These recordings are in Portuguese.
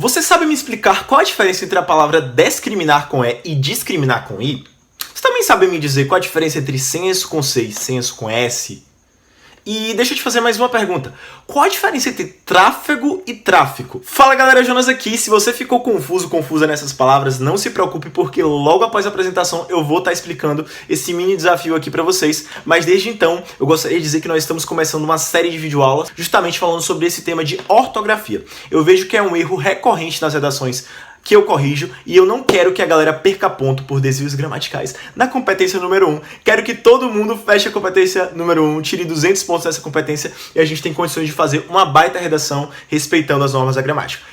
Você sabe me explicar qual a diferença entre a palavra discriminar com E e discriminar com I? Você também sabe me dizer qual a diferença entre senso com C e senso com S? E deixa eu te fazer mais uma pergunta. Qual a diferença entre tráfego e tráfico? Fala galera, Jonas aqui. Se você ficou confusa nessas palavras, não se preocupe porque logo após a apresentação eu vou estar explicando esse mini desafio aqui pra vocês. Mas desde então, eu gostaria de dizer que nós estamos começando uma série de videoaulas justamente falando sobre esse tema de ortografia. Eu vejo que é um erro recorrente nas redações que eu corrijo, e eu não quero que a galera perca ponto por desvios gramaticais na competência número 1. Quero que todo mundo feche a competência número 1, tire 200 pontos nessa competência e a gente tem condições de fazer uma baita redação respeitando as normas da gramática.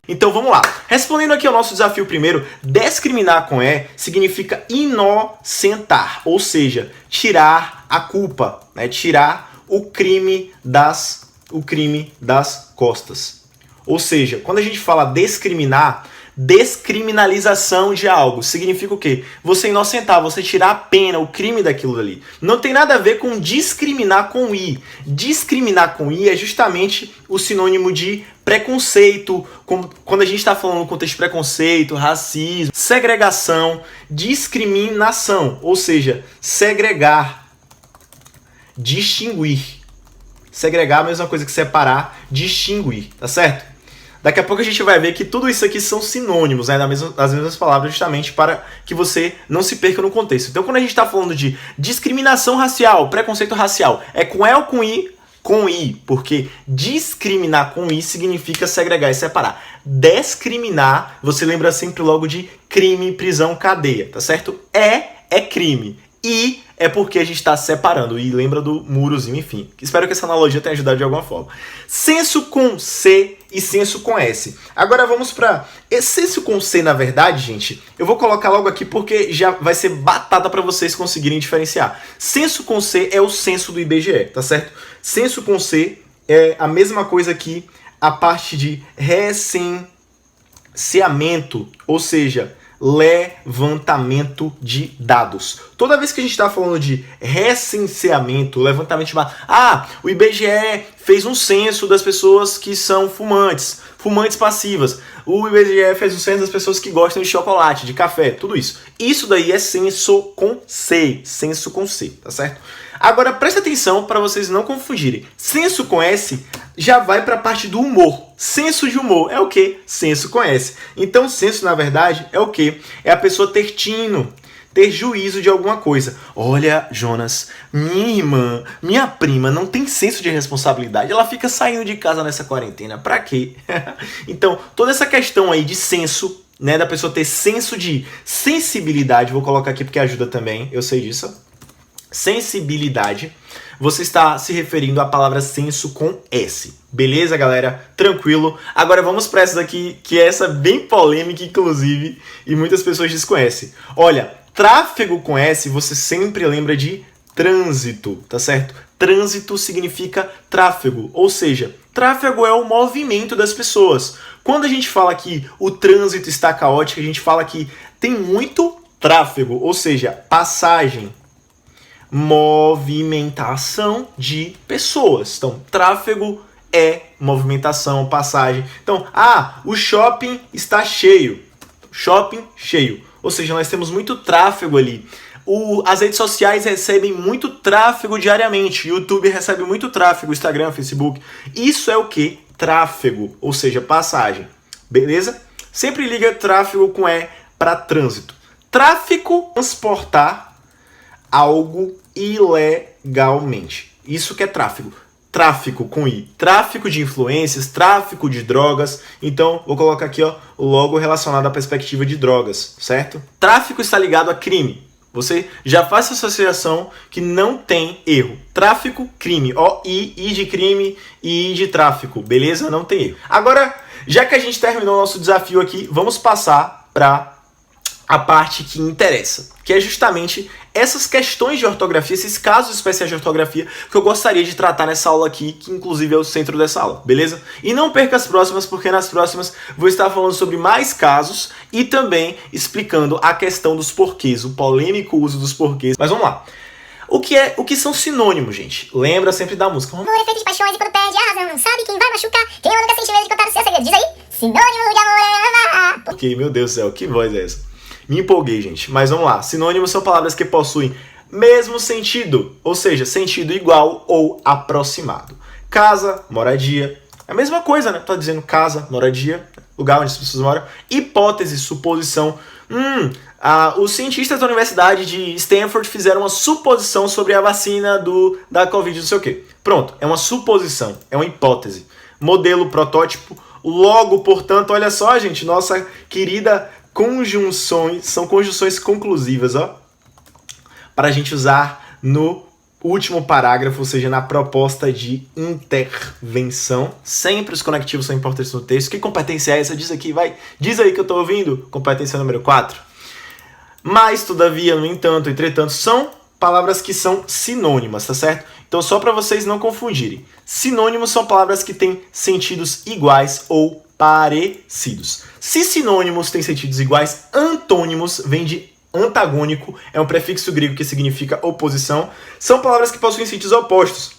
Então vamos lá. Respondendo aqui ao nosso desafio primeiro, discriminar com E significa inocentar, ou seja, tirar a culpa, né? Tirar o crime das costas. Ou seja, quando a gente fala discriminar, descriminalização de algo, significa o quê? Você inocentar, você tirar a pena, o crime daquilo dali. Não tem nada a ver com discriminar com I. Discriminar com I é justamente o sinônimo de preconceito, quando a gente está falando no contexto de preconceito, racismo, segregação, discriminação, ou seja, segregar, distinguir. Segregar é a mesma coisa que separar, distinguir, tá certo? Daqui a pouco a gente vai ver que tudo isso aqui são sinônimos, né, das mesmas palavras, justamente para que você não se perca no contexto. Então, quando a gente está falando de discriminação racial, preconceito racial, é com E ou com I? Com I, porque discriminar com I significa segregar e separar. Discriminar, você lembra sempre logo de crime, prisão, cadeia, tá certo? É crime. I é porque a gente está separando. E lembra do murozinho, enfim. Espero que essa analogia tenha ajudado de alguma forma. Senso com C e senso com S. Agora vamos para... Senso com C, na verdade, gente, eu vou colocar logo aqui porque já vai ser batata para vocês conseguirem diferenciar. Senso com C é o censo do IBGE, tá certo? Senso com C é a mesma coisa que a parte de recenseamento, ou seja, levantamento de dados. Toda vez que a gente está falando de recenseamento, levantamento de dados, o IBGE fez um censo das pessoas que são fumantes passivas. O IBGE fez um censo das pessoas que gostam de chocolate, de café, tudo isso. Isso daí é senso com C, tá certo? Agora presta atenção para vocês não confundirem. Senso com S já vai para a parte do humor. Senso de humor é o quê? Senso com S. Então, senso, na verdade, é o quê? É a pessoa ter tino, ter juízo de alguma coisa. Olha, Jonas, minha irmã, minha prima não tem senso de responsabilidade. Ela fica saindo de casa nessa quarentena. Pra quê? Então, toda essa questão aí de senso, né, da pessoa ter senso de sensibilidade, vou colocar aqui porque ajuda também, eu sei disso. Sensibilidade, você está se referindo à palavra senso com S. Beleza, galera? Tranquilo? Agora vamos para essa daqui, que é essa bem polêmica, inclusive, e muitas pessoas desconhecem. Olha, tráfego com S, você sempre lembra de trânsito, tá certo? Trânsito significa tráfego, ou seja, tráfego é o movimento das pessoas. Quando a gente fala que o trânsito está caótico, a gente fala que tem muito tráfego, ou seja, passagem, movimentação de pessoas. Então, tráfego é movimentação, passagem. Então, o shopping está cheio. Shopping cheio. Ou seja, nós temos muito tráfego ali. As redes sociais recebem muito tráfego diariamente. O YouTube recebe muito tráfego, Instagram, Facebook. Isso é o que? Tráfego, ou seja, passagem. Beleza? Sempre liga tráfego com E para trânsito. Tráfico, transportar algo ilegalmente. Isso que é tráfego. Tráfico com I. Tráfico de influências, tráfico de drogas. Então, vou colocar aqui, logo relacionado à perspectiva de drogas, certo? Tráfico está ligado a crime. Você já faz essa associação que não tem erro. Tráfico, crime. I de crime e I de tráfico. Beleza? Não tem erro. Agora, já que a gente terminou o nosso desafio aqui, vamos passar para a parte que interessa, que é justamente essas questões de ortografia, esses casos especiais de ortografia que eu gostaria de tratar nessa aula aqui, que inclusive é o centro dessa aula, beleza? E não perca as próximas, porque nas próximas vou estar falando sobre mais casos e também explicando a questão dos porquês, o polêmico uso dos porquês. Mas vamos lá. O que são sinônimos, gente? Lembra sempre da música. Amor é feito de paixões e quando perde a razão, não sabe quem vai machucar. Quem ama nunca sente medo de contar o seu segredo. Diz aí, sinônimo de amor é amar. Ok, meu Deus do céu, que voz é essa? Me empolguei, gente. Mas vamos lá. Sinônimos são palavras que possuem mesmo sentido, ou seja, sentido igual ou aproximado. Casa, moradia. É a mesma coisa, né? Tá dizendo casa, moradia, lugar onde as pessoas moram. Hipótese, suposição. Os cientistas da Universidade de Stanford fizeram uma suposição sobre a vacina da Covid, não sei o quê. Pronto, é uma suposição, é uma hipótese. Modelo, protótipo. Logo, portanto, olha só, gente, nossa querida conjunções, são conjunções conclusivas, ó, para a gente usar no último parágrafo, ou seja, na proposta de intervenção. Sempre os conectivos são importantes no texto. Que competência é essa? Diz aqui, vai. Diz aí que eu tô ouvindo. Competência número 4. Mas, todavia, no entanto, entretanto, são palavras que são sinônimas, tá certo? Então, só para vocês não confundirem. Sinônimos são palavras que têm sentidos iguais ou parecidos. Se sinônimos têm sentidos iguais, antônimos vem de antagônico, é um prefixo grego que significa oposição. São palavras que possuem sentidos opostos.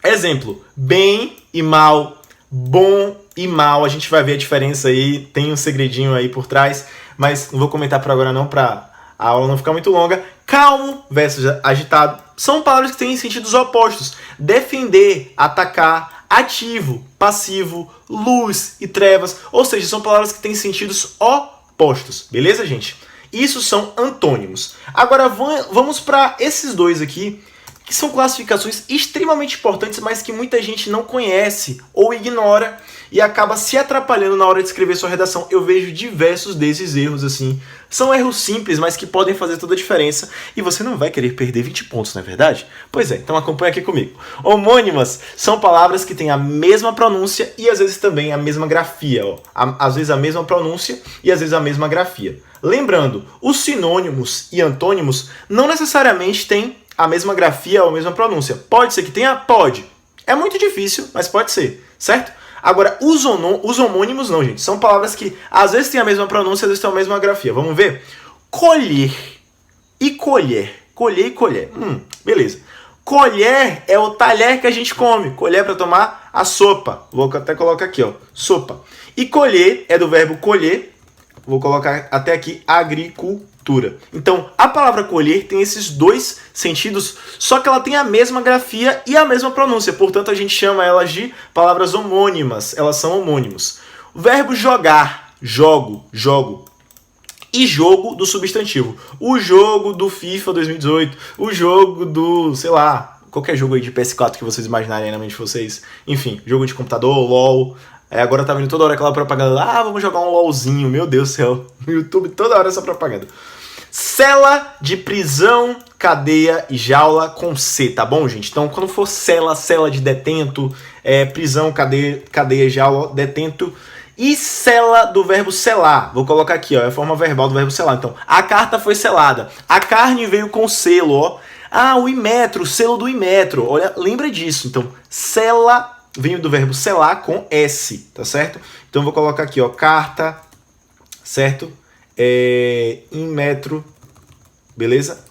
Exemplo, bem e mal, bom e mal. A gente vai ver a diferença aí, tem um segredinho aí por trás, mas não vou comentar por agora não, para a aula não ficar muito longa. Calmo versus agitado. São palavras que têm sentidos opostos. Defender, atacar, ativo, passivo, luz e trevas. Ou seja, são palavras que têm sentidos opostos. Beleza, gente? Isso são antônimos. Agora vamos para esses dois aqui, que são classificações extremamente importantes, mas que muita gente não conhece ou ignora e acaba se atrapalhando na hora de escrever sua redação. Eu vejo diversos desses erros assim. São erros simples, mas que podem fazer toda a diferença e você não vai querer perder 20 pontos, não é verdade? Pois é, então acompanha aqui comigo. Homônimas são palavras que têm a mesma pronúncia e às vezes também a mesma grafia. Ó. Às vezes a mesma pronúncia e às vezes a mesma grafia. Lembrando, os sinônimos e antônimos não necessariamente têm a mesma grafia ou a mesma pronúncia. Pode ser que tenha? Pode. É muito difícil, mas pode ser, certo? Agora, os homônimos não, gente. São palavras que às vezes têm a mesma pronúncia, às vezes têm a mesma grafia. Vamos ver? Colher e colher. Colher e colher. Beleza. Colher é o talher que a gente come. Colher para tomar a sopa. Vou até colocar aqui, ó. Sopa. E colher é do verbo colher. Vou colocar até aqui agricultura. Então, a palavra colher tem esses dois sentidos, só que ela tem a mesma grafia e a mesma pronúncia. Portanto, a gente chama elas de palavras homônimas. Elas são homônimos. O verbo jogar, jogo, jogo. E jogo do substantivo. O jogo do FIFA 2018. O jogo do, sei lá, qualquer jogo aí de PS4 que vocês imaginarem aí na mente de vocês. Enfim, jogo de computador, LOL. Agora tá vindo toda hora aquela propaganda. Vamos jogar um LOLzinho. Meu Deus do céu. No YouTube toda hora essa propaganda. Cela de prisão, cadeia e jaula com C, tá bom, gente? Então, quando for cela, cela de detento, prisão, cadeia, jaula, detento. E cela do verbo selar. Vou colocar aqui, ó, é a forma verbal do verbo selar. Então, a carta foi selada. A carne veio com selo, ó. O Imetro, o selo do Imetro. Olha, lembra disso. Então, cela vem do verbo selar com S, tá certo? Então, vou colocar aqui, ó, carta, certo? Imetro, beleza?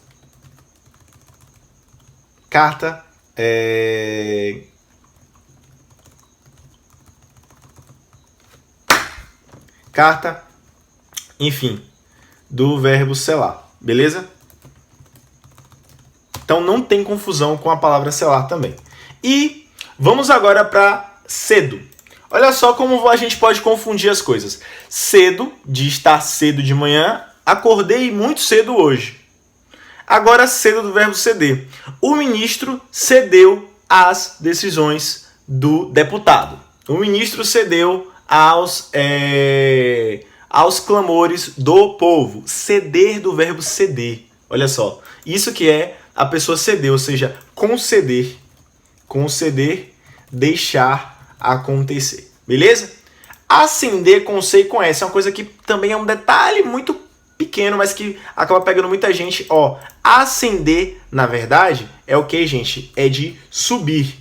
Carta, carta, enfim, do verbo selar, beleza? Então não tem confusão com a palavra selar também. E vamos agora para cedo. Olha só como a gente pode confundir as coisas. Cedo, de estar cedo de manhã, acordei muito cedo hoje. Agora cedo do verbo ceder. O ministro cedeu às decisões do deputado. O ministro cedeu aos clamores do povo. Ceder do verbo ceder. Olha só. Isso que é a pessoa ceder, ou seja, conceder. Conceder, deixar acontecer. Beleza? Ascender com C e com S é uma coisa que também é um detalhe muito pequeno, mas que acaba pegando muita gente. Ó, ascender, na verdade, é o que, gente? É de subir.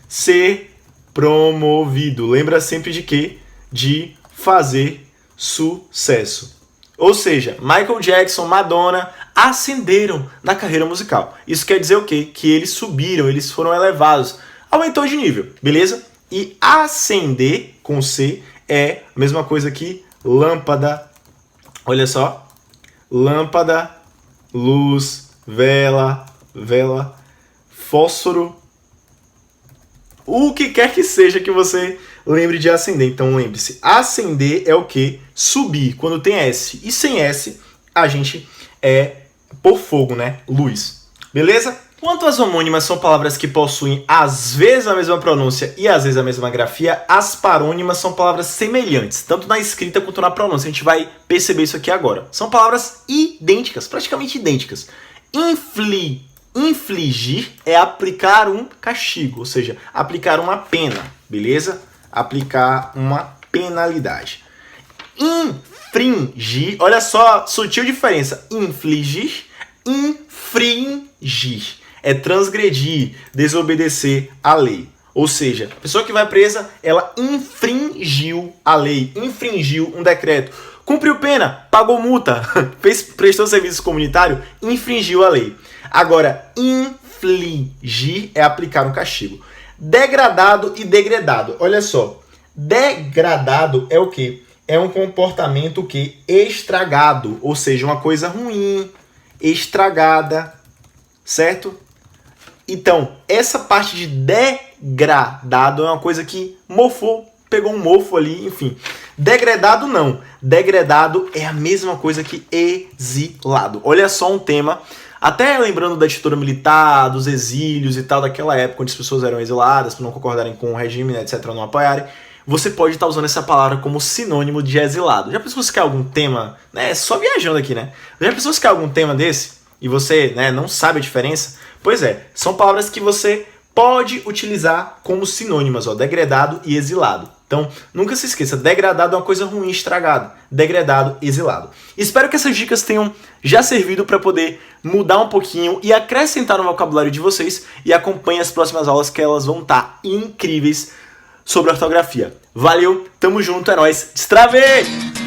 Ser promovido. Lembra sempre de quê? De fazer sucesso. Ou seja, Michael Jackson, Madonna ascenderam na carreira musical. Isso quer dizer o quê? Que eles subiram, eles foram elevados, aumentou de nível, beleza? E ascender com C é a mesma coisa que lâmpada. Olha só, lâmpada, luz, vela, fósforo, o que quer que seja que você lembre de acender. Então lembre-se, acender é o que? Subir, quando tem S. E sem S, a gente pôr fogo, né? Luz. Beleza? Quanto às homônimas são palavras que possuem às vezes a mesma pronúncia e às vezes a mesma grafia, as parônimas são palavras semelhantes, tanto na escrita quanto na pronúncia. A gente vai perceber isso aqui agora. São palavras idênticas, praticamente idênticas. Infligir é aplicar um castigo, ou seja, aplicar uma pena, beleza? Aplicar uma penalidade. Infringir, olha só, sutil diferença. Infligir, infringir. É transgredir, desobedecer à lei. Ou seja, a pessoa que vai presa, ela infringiu a lei, infringiu um decreto. Cumpriu pena, pagou multa, prestou serviço comunitário, infringiu a lei. Agora, infligir é aplicar um castigo. Degradado e degradado. Olha só, degradado é o quê? É um comportamento que estragado, ou seja, uma coisa ruim, estragada, certo? Então, essa parte de degradado é uma coisa que mofou, pegou um mofo ali, enfim. Degradado não. Degradado é a mesma coisa que exilado. Olha só um tema, até lembrando da ditadura militar, dos exílios e tal, daquela época onde as pessoas eram exiladas por não concordarem com o regime, né, etc., não apoiarem. Você pode estar usando essa palavra como sinônimo de exilado. Já pensou se quer algum tema, né, só viajando aqui, né? Já pensou se quer algum tema desse e você, né, não sabe a diferença? Pois é, são palavras que você pode utilizar como sinônimas, ó, degradado e exilado. Então, nunca se esqueça, degradado é uma coisa ruim, estragada. Degradado, exilado. Espero que essas dicas tenham já servido para poder mudar um pouquinho e acrescentar no vocabulário de vocês. E acompanhe as próximas aulas que elas vão estar incríveis sobre ortografia. Valeu, tamo junto, é nóis. Destravei!